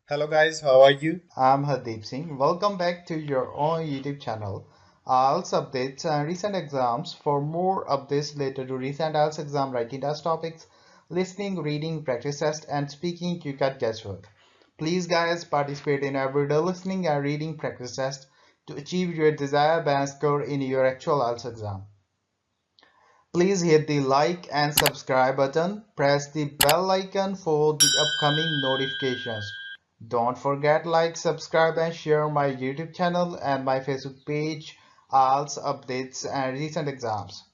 Hello guys, how are you? I'm Hardeep Singh. Welcome back to your own YouTube channel. IELTS updates and recent exams. For more updates related to recent IELTS exam writing test topics, listening, reading, practice test, and speaking, you can guesswork. Please guys participate in everyday listening and reading practice test to achieve your desired band score in your actual IELTS exam. Please hit the like and subscribe button. Press the bell icon for the upcoming notifications. Don't forget like, subscribe and share my YouTube channel and my Facebook page, IELTS updates and recent exams.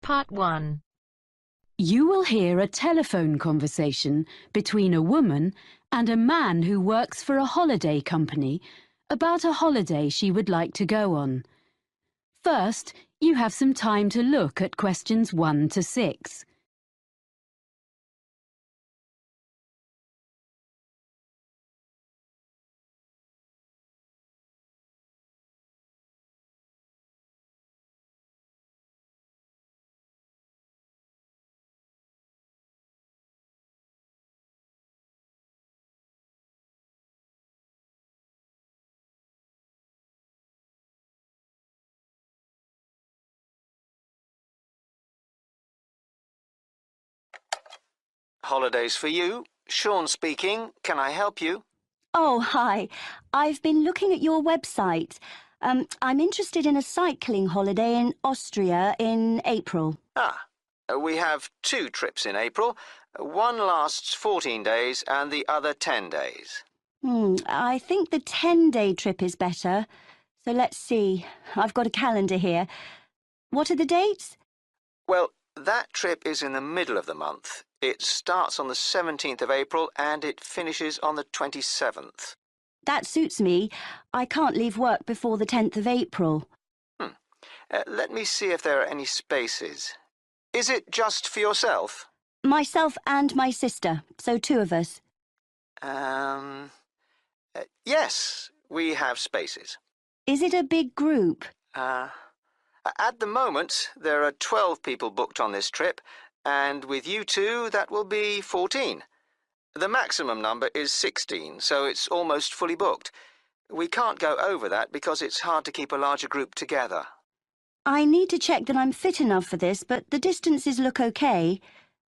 Part 1. You will hear a telephone conversation between a woman and a man who works for a holiday company about a holiday she would like to go on. First, you have some time to look at questions 1 to 6. Holidays for you. Sean speaking. Can I help you? Oh, hi. I've been looking at your website. I'm interested in a cycling holiday in Austria in April. We have 2 trips in April. One lasts 14 days and the other 10 days. I think the 10-day trip is better. So let's see. I've got a calendar here. What are the dates? Well, that trip is in the middle of the month. It starts on the 17th of April and it finishes on the 27th. That suits me. I can't leave work before the 10th of April. Let me see if there are any spaces. Is it just for yourself? Myself and my sister, so 2 of us. Yes, we have spaces. Is it a big group? At the moment, there are 12 people booked on this trip, and with you 2, that will be 14. The maximum number is 16, so it's almost fully booked. We can't go over that because it's hard to keep a larger group together. I need to check that I'm fit enough for this, but the distances look okay.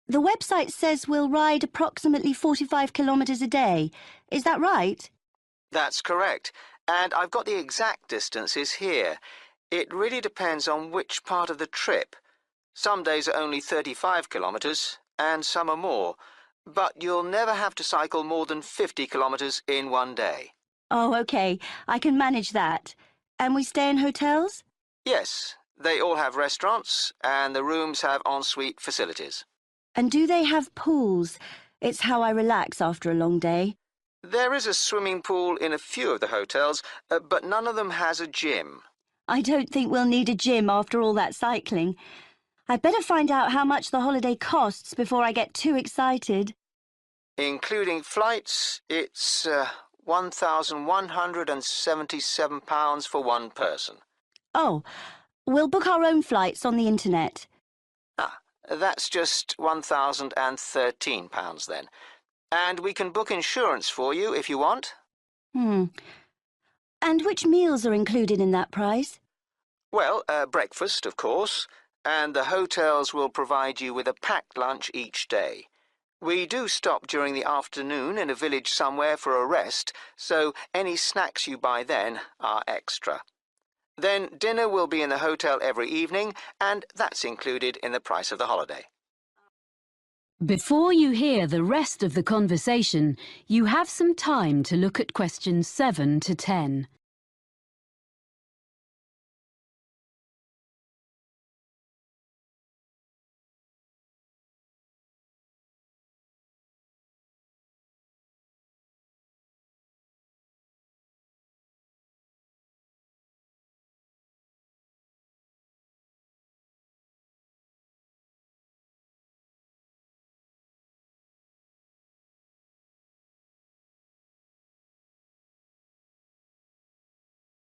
The website says we'll ride approximately 45 kilometres a day. Is that right? That's correct, and I've got the exact distances here. It really depends on which part of the trip. Some days are only 35 kilometres, and some are more, but you'll never have to cycle more than 50 kilometres in one day. Oh, okay. I can manage that. And we stay in hotels? Yes, they all have restaurants, and the rooms have ensuite facilities. And do they have pools? It's how I relax after a long day. There is a swimming pool in a few of the hotels, but none of them has a gym. I don't think we'll need a gym after all that cycling. I'd better find out how much the holiday costs before I get too excited. Including flights, it's £1,177 for one person. Oh, we'll book our own flights on the internet. That's just £1,013 then. And we can book insurance for you if you want. And which meals are included in that price? Well, breakfast, of course, and the hotels will provide you with a packed lunch each day. We do stop during the afternoon in a village somewhere for a rest, so any snacks you buy then are extra. Then dinner will be in the hotel every evening, and that's included in the price of the holiday. Before you hear the rest of the conversation, you have some time to look at questions 7 to 10.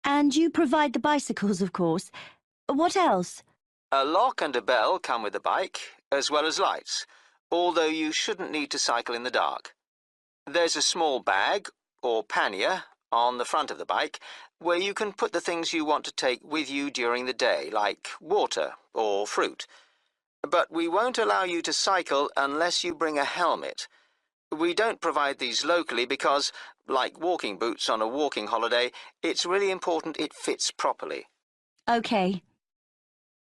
And you provide the bicycles, of course. What else? A lock and a bell come with the bike, as well as lights, although you shouldn't need to cycle in the dark. There's a small bag, or pannier on the front of the bike where you can put the things you want to take with you during the day, like water or fruit. But we won't allow you to cycle unless you bring a helmet. We don't provide these locally because, like walking boots on a walking holiday, it's really important it fits properly. OK.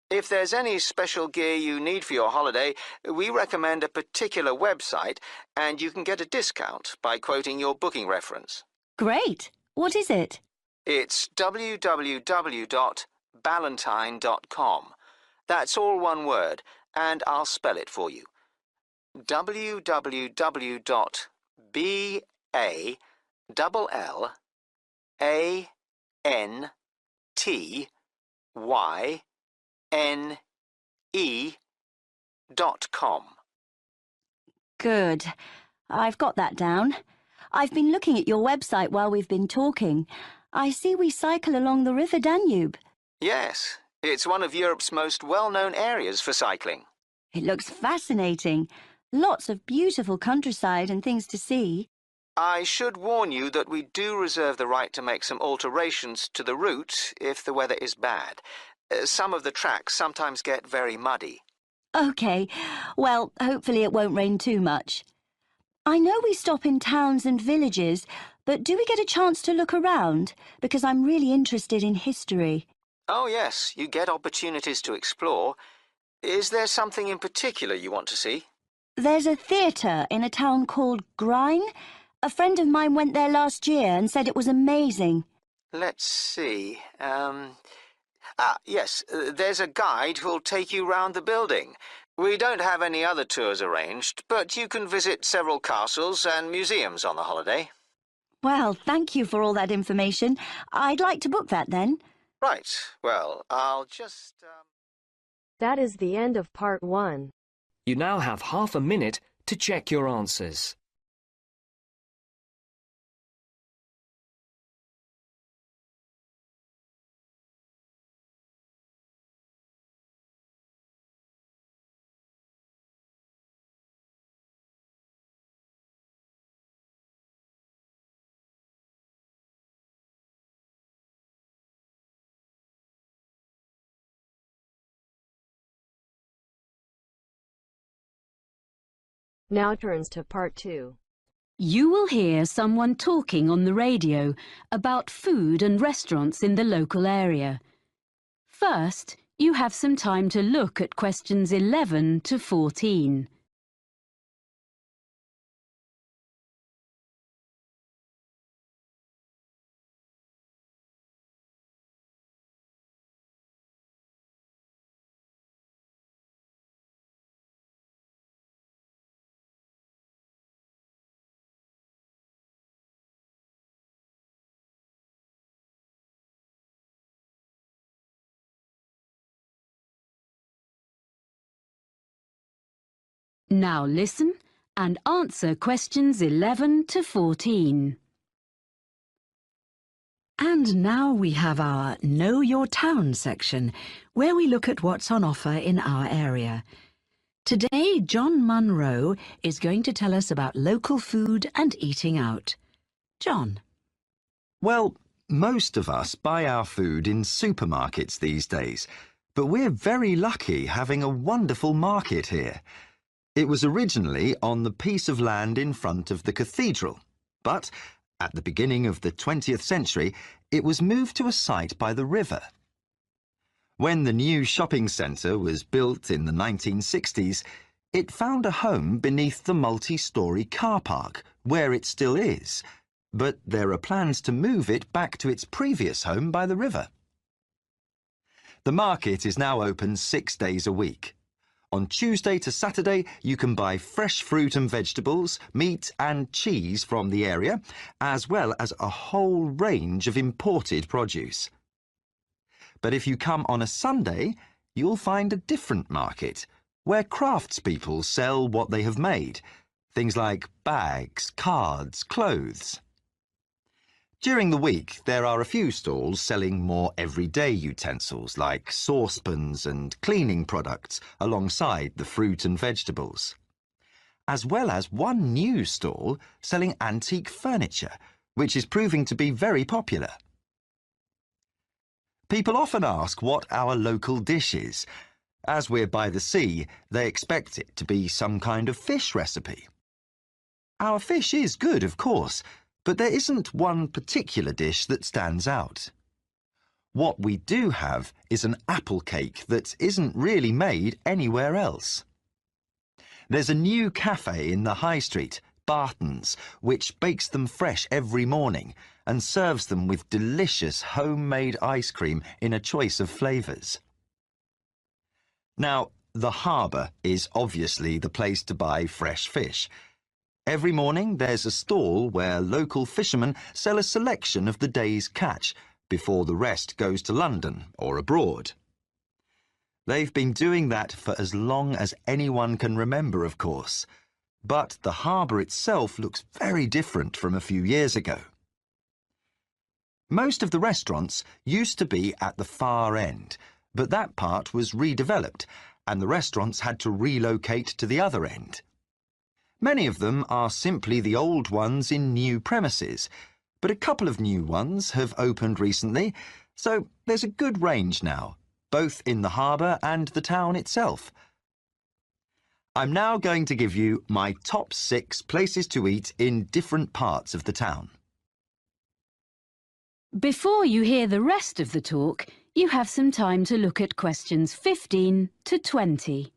If there's any special gear you need for your holiday, we recommend a particular website and you can get a discount by quoting your booking reference. Great. What is it? It's www.ballantine.com. That's all one word, and I'll spell it for you. www.ballantine.com. Good. I've got that down. I've been looking at your website while we've been talking. I see we cycle along the River Danube. Yes, it's one of Europe's most well-known areas for cycling. It looks fascinating. Lots of beautiful countryside and things to see. I should warn you that we do reserve the right to make some alterations to the route if the weather is bad. Some of the tracks sometimes get very muddy. OK. Well, hopefully it won't rain too much. I know we stop in towns and villages, but do we get a chance to look around? Because I'm really interested in history. Oh, yes, you get opportunities to explore. Is there something in particular you want to see? There's a theatre in a town called Grine. A friend of mine went there last year and said it was amazing. Let's see. Yes, there's a guide who'll take you round the building. We don't have any other tours arranged, but you can visit several castles and museums on the holiday. Well, thank you for all that information. I'd like to book that then. Right. Well, I'll just... That is the end of part 1. You now have half a minute to check your answers. Now turns to part 2. You will hear someone talking on the radio about food and restaurants in the local area. First, you have some time to look at questions 11 to 14. Now listen and answer questions 11 to 14. And now we have our Know Your Town section, where we look at what's on offer in our area. Today, John Munro is going to tell us about local food and eating out. John. Well, most of us buy our food in supermarkets these days, but we're very lucky having a wonderful market here. It was originally on the piece of land in front of the cathedral, but at the beginning of the 20th century, it was moved to a site by the river. When the new shopping centre was built in the 1960s, it found a home beneath the multi-storey car park, where it still is, but there are plans to move it back to its previous home by the river. The market is now open 6 days a week. On Tuesday to Saturday, you can buy fresh fruit and vegetables, meat and cheese from the area, as well as a whole range of imported produce. But if you come on a Sunday, you'll find a different market, where craftspeople sell what they have made, things like bags, cards, clothes. During the week, there are a few stalls selling more everyday utensils like saucepans and cleaning products alongside the fruit and vegetables. As well as one new stall selling antique furniture, which is proving to be very popular. People often ask what our local dish is. As we're by the sea, they expect it to be some kind of fish recipe. Our fish is good, of course, but there isn't one particular dish that stands out. What we do have is an apple cake that isn't really made anywhere else. There's a new cafe in the high street, Barton's, which bakes them fresh every morning and serves them with delicious homemade ice cream in a choice of flavours. Now, the harbour is obviously the place to buy fresh fish. Every morning there's a stall where local fishermen sell a selection of the day's catch before the rest goes to London or abroad. They've been doing that for as long as anyone can remember, of course. But the harbour itself looks very different from a few years ago. Most of the restaurants used to be at the far end, but that part was redeveloped and the restaurants had to relocate to the other end. Many of them are simply the old ones in new premises, but a couple of new ones have opened recently, so there's a good range now, both in the harbour and the town itself. I'm now going to give you my top 6 places to eat in different parts of the town. Before you hear the rest of the talk, you have some time to look at questions 15 to 20.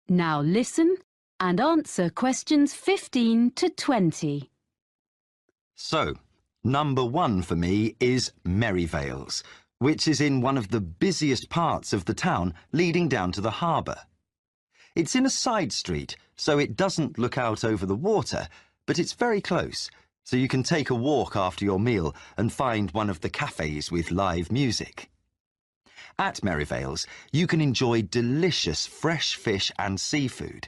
Now listen and answer questions 15 to 20. So, number 1 for me is Merivale's, which is in one of the busiest parts of the town leading down to the harbour. It's in a side street, so it doesn't look out over the water, but it's very close, so you can take a walk after your meal and find one of the cafes with live music. At Merivale's, you can enjoy delicious fresh fish and seafood.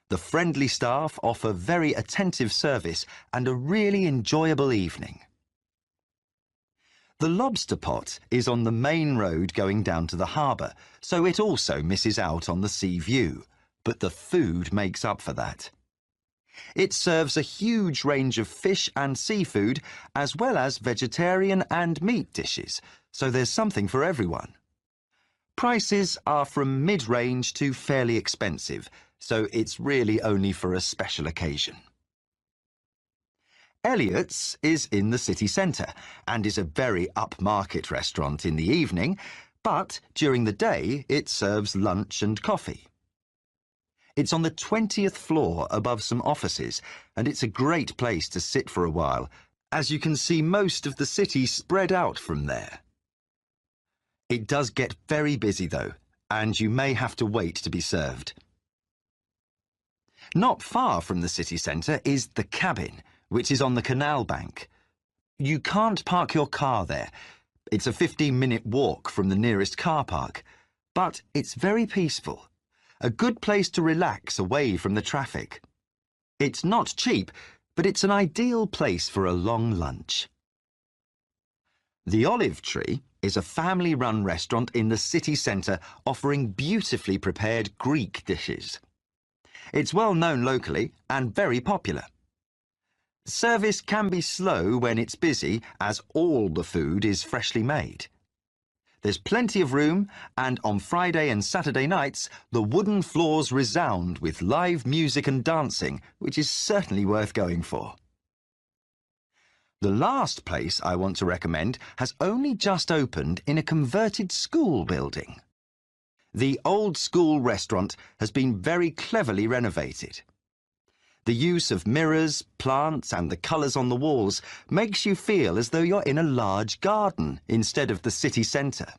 The friendly staff offer very attentive service and a really enjoyable evening. The Lobster Pot is on the main road going down to the harbour, so it also misses out on the sea view, but the food makes up for that. It serves a huge range of fish and seafood, as well as vegetarian and meat dishes, so there's something for everyone. Prices are from mid-range to fairly expensive, so it's really only for a special occasion. Elliot's is in the city centre and is a very upmarket restaurant in the evening, but during the day it serves lunch and coffee. It's on the 20th floor above some offices, and it's a great place to sit for a while, as you can see most of the city spread out from there. It does get very busy though, and you may have to wait to be served. Not far from the city centre is the Cabin, which is on the canal bank. You can't park your car there. It's a 15-minute walk from the nearest car park, but it's very peaceful. A good place to relax away from the traffic. It's not cheap, but it's an ideal place for a long lunch. The Olive Tree is a family-run restaurant in the city centre offering beautifully prepared Greek dishes. It's well known locally and very popular. Service can be slow when it's busy, as all the food is freshly made. There's plenty of room, and on Friday and Saturday nights, the wooden floors resound with live music and dancing, which is certainly worth going for. The last place I want to recommend has only just opened in a converted school building. The old school restaurant has been very cleverly renovated. The use of mirrors, plants and the colours on the walls makes you feel as though you're in a large garden instead of the city centre.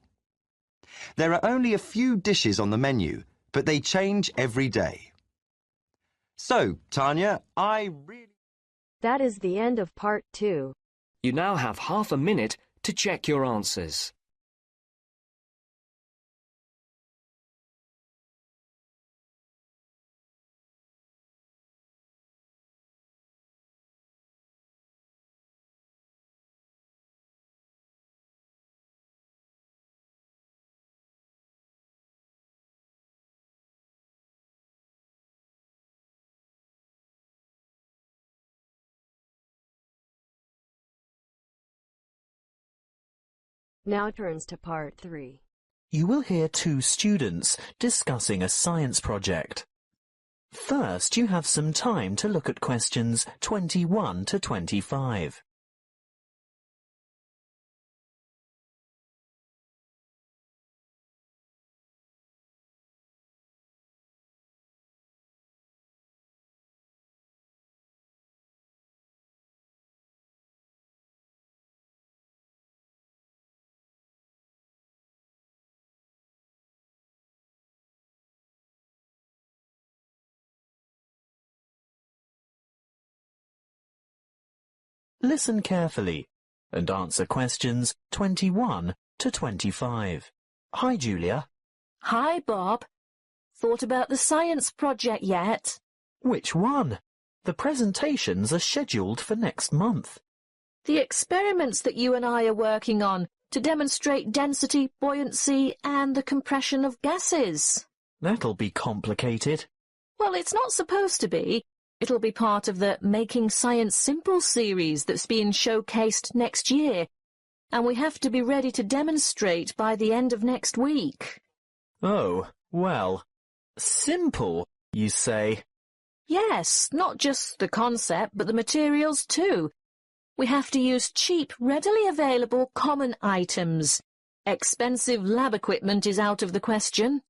There are only a few dishes on the menu, but they change every day. So, Tanya, That is the end of part 2. You now have half a minute to check your answers. Now turns to part 3. You will hear two students discussing a science project. First, you have some time to look at questions 21 to 25. Listen carefully and answer questions 21 to 25. Hi, Julia. Hi, Bob. Thought about the science project yet? Which one? The presentations are scheduled for next month. The experiments that you and I are working on to demonstrate density, buoyancy, and the compression of gases. That'll be complicated. Well, it's not supposed to be. It'll be part of the Making Science Simple series that's being showcased next year, and we have to be ready to demonstrate by the end of next week. Oh, well, simple, you say? Yes, not just the concept, but the materials too. We have to use cheap, readily available common items. Expensive lab equipment is out of the question.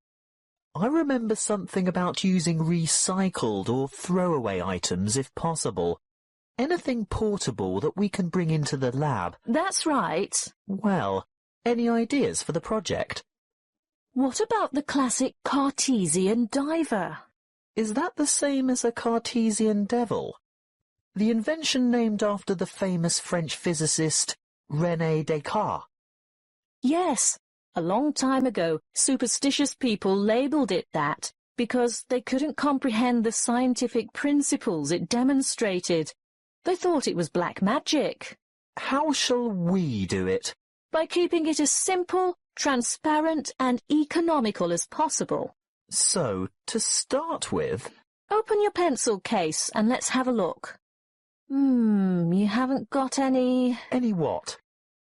I remember something about using recycled or throwaway items if possible. Anything portable that we can bring into the lab. That's right. Well, any ideas for the project? What about the classic Cartesian diver? Is that the same as a Cartesian devil? The invention named after the famous French physicist René Descartes. Yes. A long time ago, superstitious people labelled it that because they couldn't comprehend the scientific principles it demonstrated. They thought it was black magic. How shall we do it? By keeping it as simple, transparent and economical as possible. So, to start with... Open your pencil case and let's have a look. You haven't got any... Any what?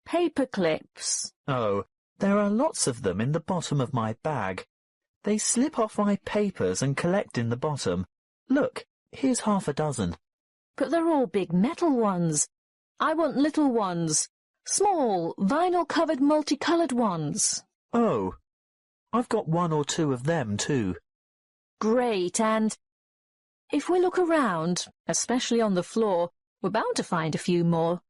Paper clips. Oh... There are lots of them in the bottom of my bag. They slip off my papers and collect in the bottom. Look, here's half a dozen. But they're all big metal ones. I want little ones. Small, vinyl-covered multicoloured ones. Oh, I've got one or two of them too. Great, and if we look around, especially on the floor, we're bound to find a few more.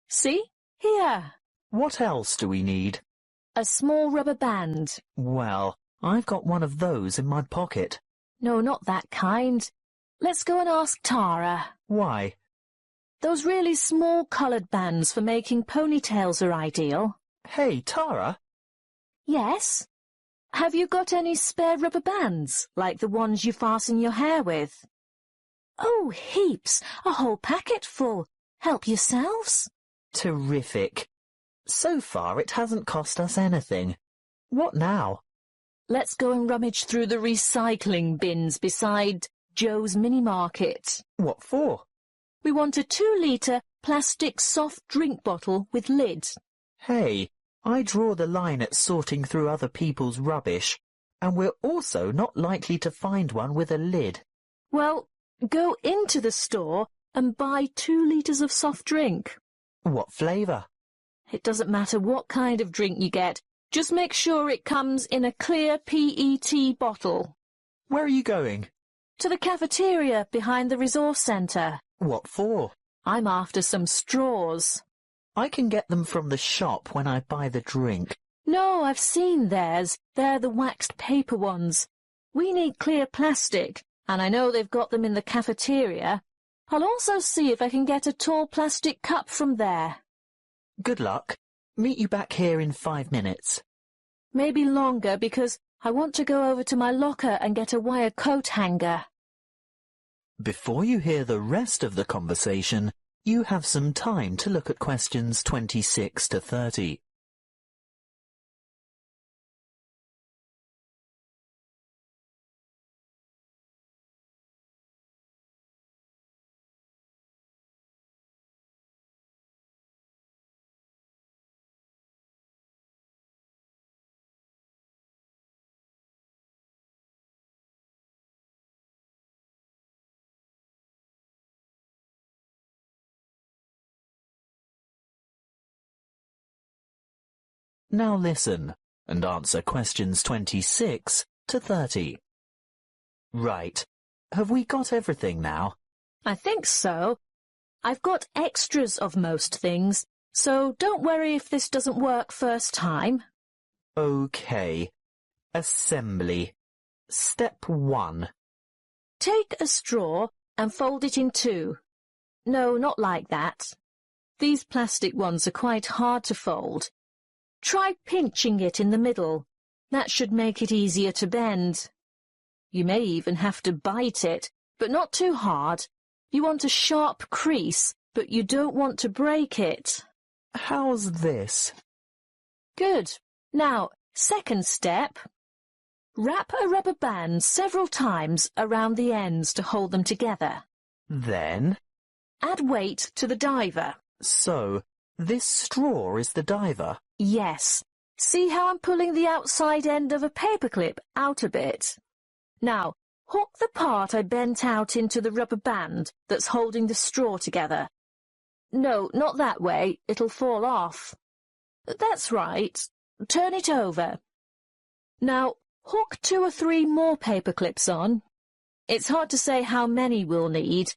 See? Here. What else do we need? A small rubber band. Well, I've got one of those in my pocket. No, not that kind. Let's go and ask Tara. Why? Those really small coloured bands for making ponytails are ideal. Hey, Tara? Yes? Have you got any spare rubber bands, like the ones you fasten your hair with? Oh, heaps. A whole packet full. Help yourselves. Terrific. So far, it hasn't cost us anything. What now? Let's go and rummage through the recycling bins beside Joe's mini-market. What for? We want a 2-litre plastic soft drink bottle with lid. Hey, I draw the line at sorting through other people's rubbish, and we're also not likely to find one with a lid. Well, go into the store and buy 2 litres of soft drink. What flavour? It doesn't matter what kind of drink you get. Just make sure it comes in a clear PET bottle. Where are you going? To the cafeteria behind the resource centre. What for? I'm after some straws. I can get them from the shop when I buy the drink. No, I've seen theirs. They're the waxed paper ones. We need clear plastic, and I know they've got them in the cafeteria. I'll also see if I can get a tall plastic cup from there. Good luck. Meet you back here in 5 minutes. Maybe longer because I want to go over to my locker and get a wire coat hanger. Before you hear the rest of the conversation, you have some time to look at questions 26 to 30. Now listen and answer questions 26 to 30. Right. Have we got everything now? I think so. I've got extras of most things, so don't worry if this doesn't work first time. OK. Assembly. Step 1. Take a straw and fold it in two. No, not like that. These plastic ones are quite hard to fold. Try pinching it in the middle. That should make it easier to bend. You may even have to bite it, but not too hard. You want a sharp crease, but you don't want to break it. How's this? Good. Now, second step. Wrap a rubber band several times around the ends to hold them together. Then? Add weight to the diver. So, this straw is the diver? Yes. See how I'm pulling the outside end of a paperclip out a bit? Now, hook the part I bent out into the rubber band that's holding the straw together. No, not that way. It'll fall off. That's right. Turn it over. Now, hook 2 or 3 more paper clips on. It's hard to say how many we'll need.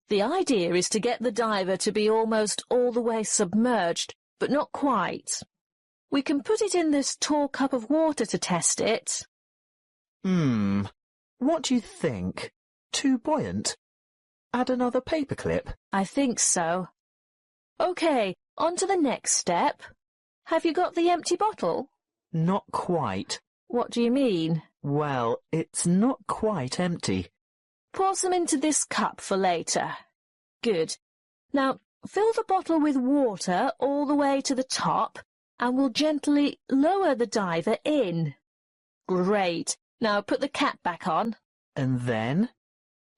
The idea is to get the diver to be almost all the way submerged, but not quite. We can put it in this tall cup of water to test it. What do you think? Too buoyant? Add another paperclip? I think so. OK, on to the next step. Have you got the empty bottle? Not quite. What do you mean? Well, it's not quite empty. Pour some into this cup for later. Good. Now, fill the bottle with water all the way to the top, and we'll gently lower the diver in. Great. Now put the cap back on. And then?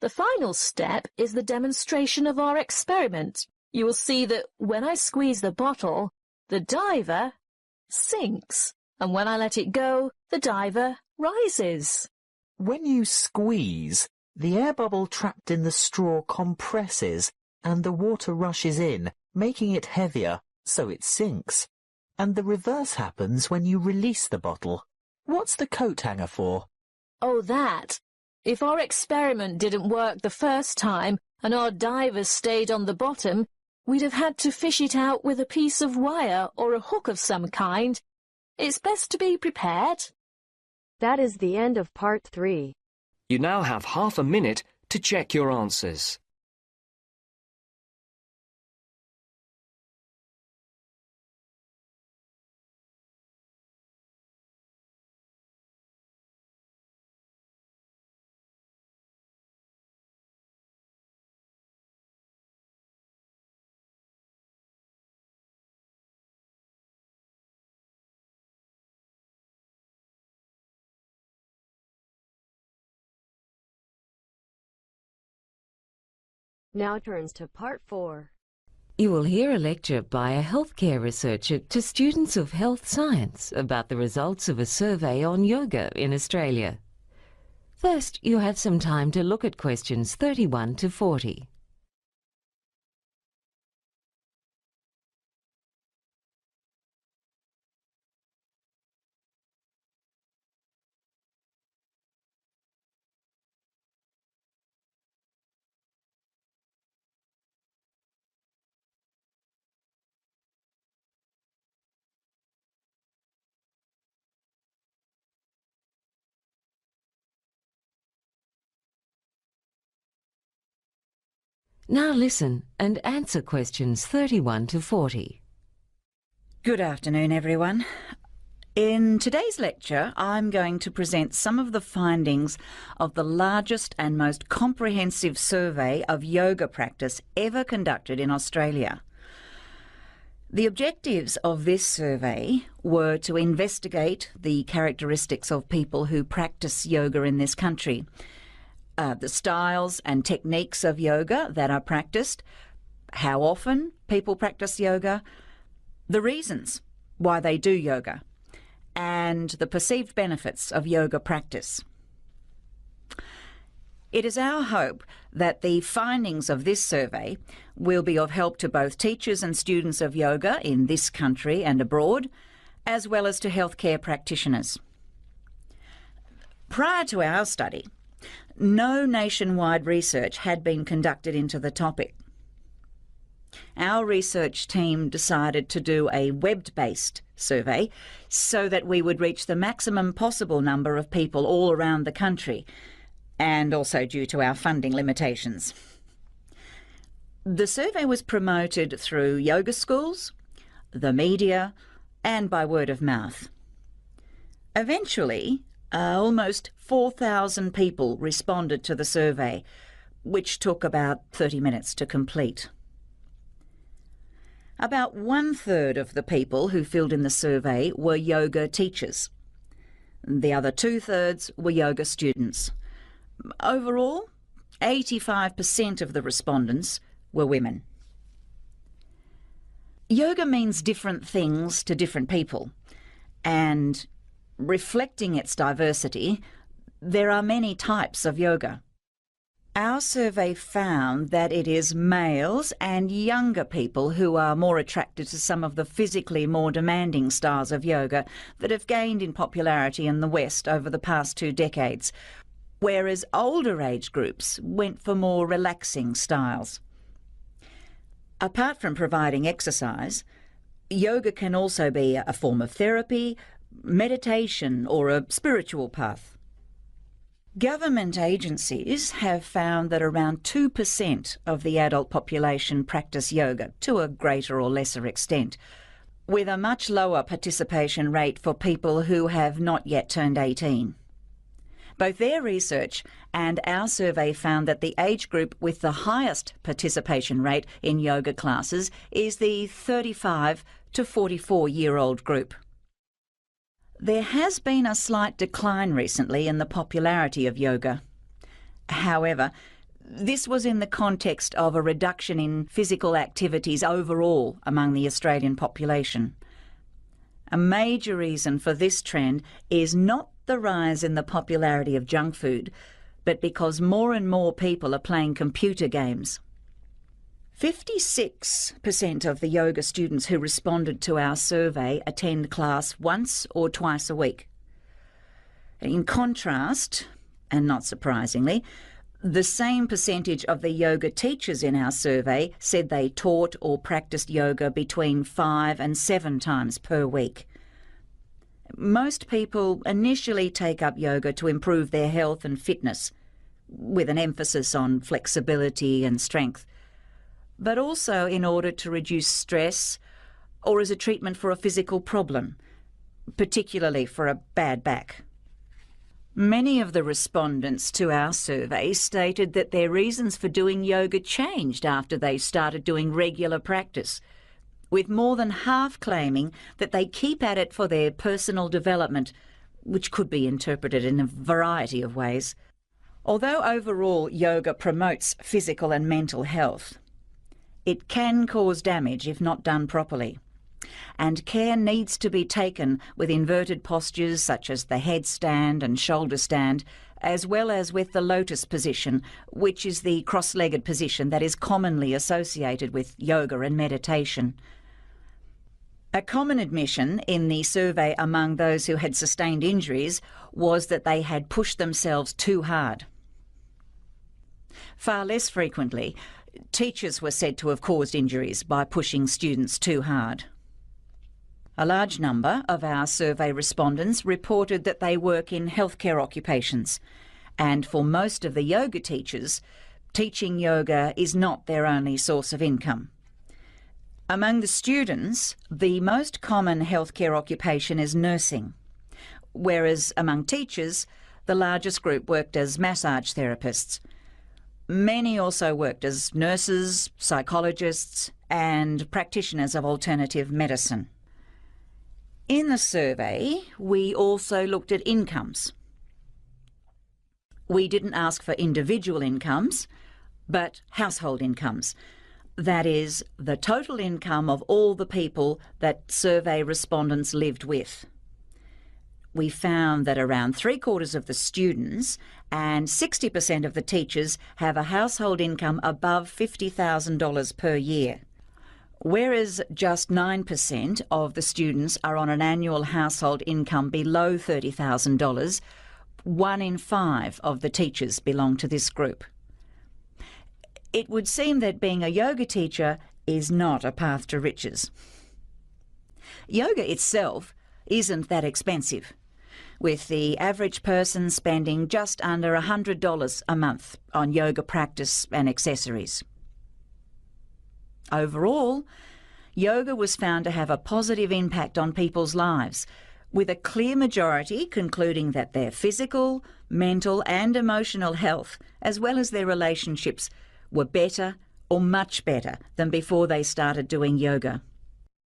The final step is the demonstration of our experiment. You will see that when I squeeze the bottle, the diver sinks, and when I let it go, the diver rises. When you squeeze, the air bubble trapped in the straw compresses and the water rushes in, making it heavier, so it sinks. And the reverse happens when you release the bottle. What's the coat hanger for? Oh, that. If our experiment didn't work the first time and our divers stayed on the bottom, we'd have had to fish it out with a piece of wire or a hook of some kind. It's best to be prepared. That is the end of part 3. You now have half a minute to check your answers. Now turns to part 4. You will hear a lecture by a healthcare researcher to students of health science about the results of a survey on yoga in Australia. First, you have some time to look at questions 31 to 40. Now listen and answer questions 31 to 40. Good afternoon, everyone. In today's lecture, I'm going to present some of the findings of the largest and most comprehensive survey of yoga practice ever conducted in Australia. The objectives of this survey were to investigate the characteristics of people who practice yoga in this country, the styles and techniques of yoga that are practiced, how often people practice yoga, the reasons why they do yoga, and the perceived benefits of yoga practice. It is our hope that the findings of this survey will be of help to both teachers and students of yoga in this country and abroad, as well as to healthcare practitioners. Prior to our study, no nationwide research had been conducted into the topic. Our research team decided to do a web-based survey so that we would reach the maximum possible number of people all around the country, and also due to our funding limitations. The survey was promoted through yoga schools, the media, and by word of mouth. Eventually, almost 4,000 people responded to the survey, which took about 30 minutes to complete. About 1/3 of the people who filled in the survey were yoga teachers. The other 2/3 were yoga students. Overall, 85% of the respondents were women. Yoga means different things to different people, and reflecting its diversity, there are many types of yoga. Our survey found that it is males and younger people who are more attracted to some of the physically more demanding styles of yoga that have gained in popularity in the West over the past 2 decades, whereas older age groups went for more relaxing styles. Apart from providing exercise, yoga can also be a form of therapy, meditation, or a spiritual path. Government agencies have found that around 2% of the adult population practice yoga to a greater or lesser extent, with a much lower participation rate for people who have not yet turned 18. Both their research and our survey found that the age group with the highest participation rate in yoga classes is the 35 to 44-year-old group. There has been a slight decline recently in the popularity of yoga. However, this was in the context of a reduction in physical activities overall among the Australian population. A major reason for this trend is not the rise in the popularity of junk food, but because more and more people are playing computer games. 56% of the yoga students who responded to our survey attend class once or twice a week. In contrast, and not surprisingly, the same percentage of the yoga teachers in our survey said they taught or practiced yoga between 5 and 7 times per week. Most people initially take up yoga to improve their health and fitness, with an emphasis on flexibility and strength, but also in order to reduce stress or as a treatment for a physical problem, particularly for a bad back. Many of the respondents to our survey stated that their reasons for doing yoga changed after they started doing regular practice, with more than half claiming that they keep at it for their personal development, which could be interpreted in a variety of ways. Although overall yoga promotes physical and mental health, it can cause damage if not done properly, and care needs to be taken with inverted postures such as the headstand and shoulder stand, as well as with the lotus position, which is the cross-legged position that is commonly associated with yoga and meditation. A common admission in the survey among those who had sustained injuries was that they had pushed themselves too hard. Far less frequently, teachers were said to have caused injuries by pushing students too hard. A large number of our survey respondents reported that they work in healthcare occupations, and for most of the yoga teachers, teaching yoga is not their only source of income. Among the students, the most common healthcare occupation is nursing, whereas among teachers, the largest group worked as massage therapists. Many also worked as nurses, psychologists, and practitioners of alternative medicine. In the survey, we also looked at incomes. We didn't ask for individual incomes, but household incomes. That is, the total income of all the people that survey respondents lived with. We found that around 3/4 of the students and 60% of the teachers have a household income above $50,000 per year, whereas just 9% of the students are on an annual household income below $30,000. 1 in 5 of the teachers belong to this group. It would seem that being a yoga teacher is not a path to riches. Yoga itself isn't that expensive, with the average person spending just under $100 a month on yoga practice and accessories. Overall, yoga was found to have a positive impact on people's lives, with a clear majority concluding that their physical, mental and emotional health, as well as their relationships, were better or much better than before they started doing yoga.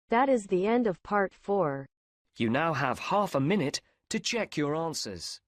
That is the end of part 4. You now have half a minute to check your answers.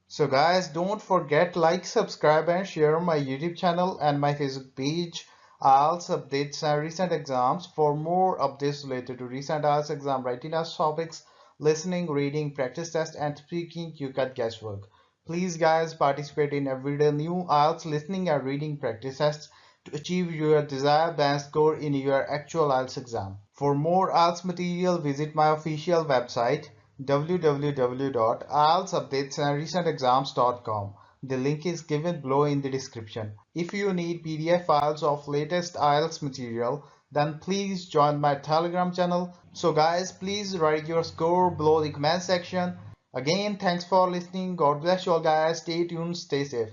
So guys, don't forget like, subscribe and share my YouTube channel and my Facebook page, IELTS updates and recent exams. For more updates related to recent IELTS exam writing test topics, listening, reading, practice test and speaking, you got guesswork. Please guys, participate in everyday new IELTS listening and reading practice tests to achieve your desired band score in your actual IELTS exam. For more IELTS material, visit my official website www.ieltsupdatesandrecentexams.com. The link is given below in the description. If you need PDF files of latest IELTS material, then please join my Telegram channel. So guys, please write your score below the comment section. Again, thanks for listening. God bless you all guys. Stay tuned, stay safe.